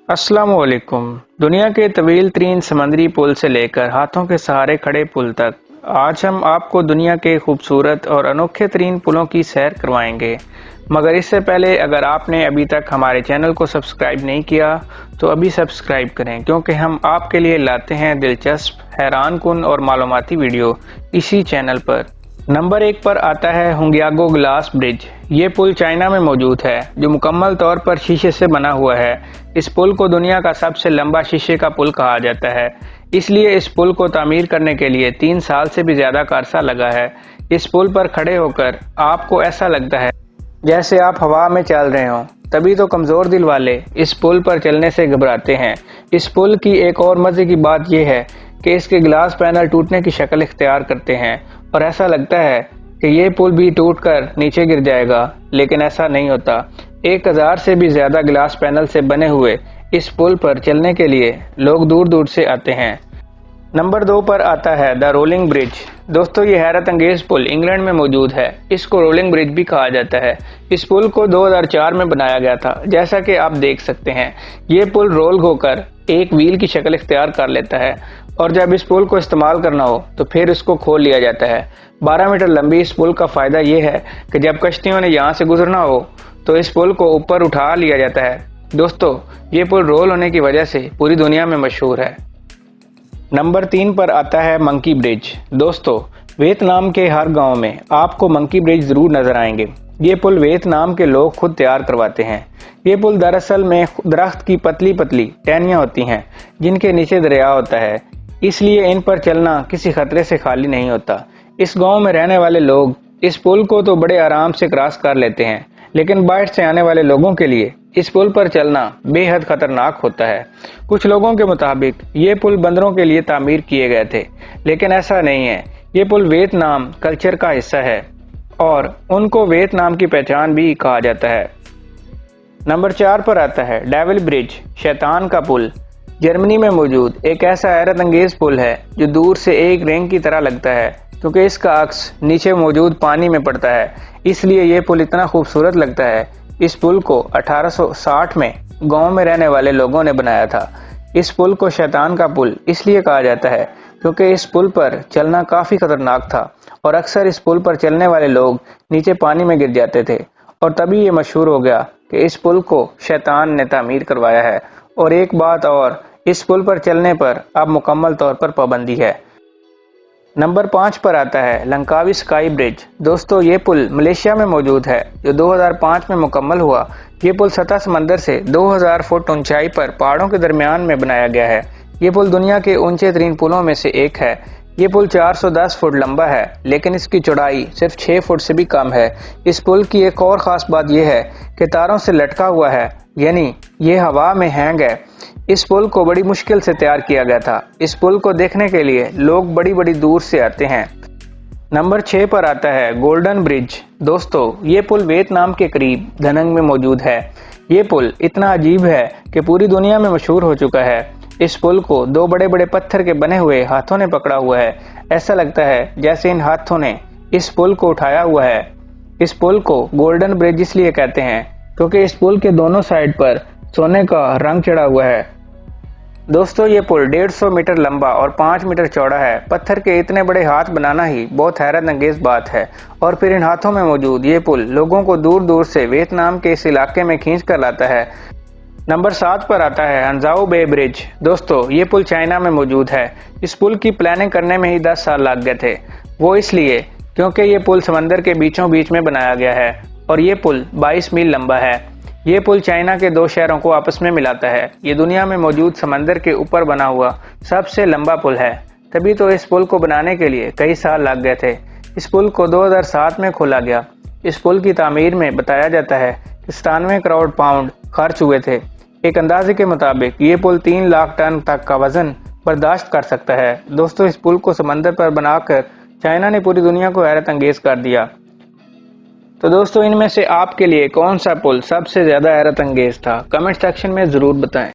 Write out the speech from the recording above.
अस्सलाम वालेकुम। दुनिया के तवील तरीन समंदरी पुल से लेकर हाथों के सहारे खड़े पुल तक आज हम आपको दुनिया के खूबसूरत और अनोखे तरीन पुलों की सैर करवाएंगे। मगर इससे पहले अगर आपने अभी तक हमारे चैनल को सब्सक्राइब नहीं किया तो अभी सब्सक्राइब करें, क्योंकि हम आपके लिए लाते हैं दिलचस्प, हैरान कुन और मालूमाती वीडियो इसी चैनल पर। नंबर 1 पर आता है होंग्यागो ग्लास ब्रिज। ये पुल चाइना में मौजूद है, जो मुकम्मल तौर पर शीशे से बना हुआ है। इस पुल को दुनिया का सबसे लंबा शीशे का पुल कहा जाता है, इसलिए इस पुल को तामीर करने के लिए 3 साल से भी ज़्यादा का अरसा लगा है। इस पुल पर खड़े होकर आपको ऐसा लगता है जैसे आप हवा में चल रहे हों। तभी तो कमज़ोर दिल वाले इस पुल पर चलने से घबराते हैं। इस पुल की एक और मज़े की बात यह है कि इसके ग्लास पैनल टूटने की शक्ल इख्तियार करते हैं और ऐसा लगता है कि ये पुल भी टूटकर नीचे गिर जाएगा, लेकिन ऐसा नहीं होता। 1000 से भी ज़्यादा ग्लास पैनल से बने हुए इस पुल पर चलने के लिए लोग दूर दूर से आते हैं। नंबर 2 पर आता है द रोलिंग ब्रिज। दोस्तों, ये हैरत अंगेज़ पुल इंग्लैंड में मौजूद है। इसको रोलिंग ब्रिज भी कहा जाता है। इस पुल को 2004 में बनाया गया था। जैसा कि आप देख सकते हैं, ये पुल रोल होकर एक व्हील की शक्ल इख्तियार कर लेता है और जब इस पुल को इस्तेमाल करना हो तो फिर इसको खोल लिया जाता है। 12 मीटर लंबी इस पुल का फ़ायदा ये है कि जब कश्तियों ने यहाँ से गुजरना हो तो इस पुल को ऊपर उठा लिया जाता है। दोस्तों, ये पुल रोल होने की वजह से पूरी दुनिया में मशहूर है। नंबर 3 पर आता है मंकी ब्रिज। दोस्तों, वियतनाम के हर गांव में आपको मंकी ब्रिज ज़रूर नज़र आएंगे। ये पुल वियतनाम के लोग खुद तैयार करवाते हैं। ये पुल दरअसल में दरख्त की पतली पतली टहनियाँ होती हैं जिनके नीचे दरिया होता है, इसलिए इन पर चलना किसी खतरे से खाली नहीं होता। इस गांव में रहने वाले लोग इस पुल को तो बड़े आराम से क्रॉस कर लेते हैं, लेकिन बाहर से आने वाले लोगों के लिए इस पुल पर चलना बेहद खतरनाक होता है। कुछ लोगों के मुताबिक ये पुल बंदरों के लिए तामीर किए गए थे, लेकिन ऐसा नहीं है। ये पुल वियतनाम कल्चर का हिस्सा है और उनको वियतनाम की पहचान भी कहा जाता है। नंबर 4 पर आता है डेविल ब्रिज, शैतान का पुल। जर्मनी में मौजूद एक ऐसा हैरत अंगेज पुल है जो दूर से एक रिंग की तरह लगता है, क्योंकि इसका अक्स नीचे मौजूद पानी में पड़ता है, इसलिए ये पुल इतना खूबसूरत लगता है। इस पुल को 1860 में गांव में रहने वाले लोगों ने बनाया था। इस पुल को शैतान का पुल इसलिए कहा जाता है क्योंकि इस पुल पर चलना काफ़ी खतरनाक था और अक्सर इस पुल पर चलने वाले लोग नीचे पानी में गिर जाते थे, और तभी ये मशहूर हो गया कि इस पुल को शैतान ने तामीर करवाया है। और एक बात और, इस पुल पर चलने पर अब मुकम्मल तौर पर पाबंदी है। नंबर 5 पर आता है लंकावी स्काई ब्रिज। दोस्तों, ये पुल मलेशिया में मौजूद है, जो 2005 में मुकम्मल हुआ। ये पुल सतह समंदर से 2000 फुट ऊंचाई पर पहाड़ों के दरमियान में बनाया गया है। ये पुल दुनिया के ऊंचे तरीन पुलों में से एक है। ये पुल 410 फुट लंबा है, लेकिन इसकी चौड़ाई सिर्फ 6 फुट से भी कम है। इस पुल की एक और ख़ास बात यह है कि तारों से लटका हुआ है, यानी ये हवा में हैंग है। इस पुल को बड़ी मुश्किल से तैयार किया गया था। इस पुल को देखने के लिए लोग बड़ी बड़ी दूर से आते हैं। नंबर 6 पर आता है गोल्डन ब्रिज। दोस्तों, ये पुल वियतनाम के करीब धनंग में मौजूद है। ये पुल इतना अजीब है कि पूरी दुनिया में मशहूर हो चुका है। इस पुल को 2 बड़े बड़े पत्थर के बने हुए हाथों ने पकड़ा हुआ है। ऐसा लगता है जैसे इन हाथों ने इस पुल को उठाया हुआ है। इस पुल को गोल्डन ब्रिज इसलिए कहते हैं क्योंकि इस पुल के दोनों साइड पर सोने का रंग चढ़ा हुआ है। दोस्तों, ये पुल 150 मीटर लंबा और 5 मीटर चौड़ा है। पत्थर के इतने बड़े हाथ बनाना ही बहुत हैरत अंगेज बात है, और फिर इन हाथों में मौजूद ये पुल लोगों को दूर दूर से वियतनाम के इस इलाके में खींच कर लाता है। नंबर 7 पर आता है हांगझाओ बे ब्रिज। दोस्तों, ये पुल चाइना में मौजूद है। इस पुल की प्लानिंग करने में ही 10 साल लग गए थे। वो इसलिए क्योंकि ये पुल समंदर के बीचों बीच में बनाया गया है और ये पुल 22 मील लंबा है। ये पुल चाइना के 2 शहरों को आपस में मिलाता है। ये दुनिया में मौजूद समंदर के ऊपर बना हुआ सबसे लंबा पुल है। तभी तो इस पुल को बनाने के लिए कई साल लग गए थे। इस पुल को 2007 में खोला गया। इस पुल की तामीर में बताया जाता है कि 97 करोड़ पाउंड खर्च हुए थे। एक अंदाजे के मुताबिक ये पुल 3 लाख टन तक का वजन बर्दाश्त कर सकता है। दोस्तों, इस पुल को समंदर पर बनाकर चाइना ने पूरी दुनिया को हैरत अंगेज कर दिया। तो दोस्तों, इनमें से आपके लिए कौन सा पुल सबसे ज़्यादा हैरत अंगेज था? कमेंट सेक्शन में ज़रूर बताएं।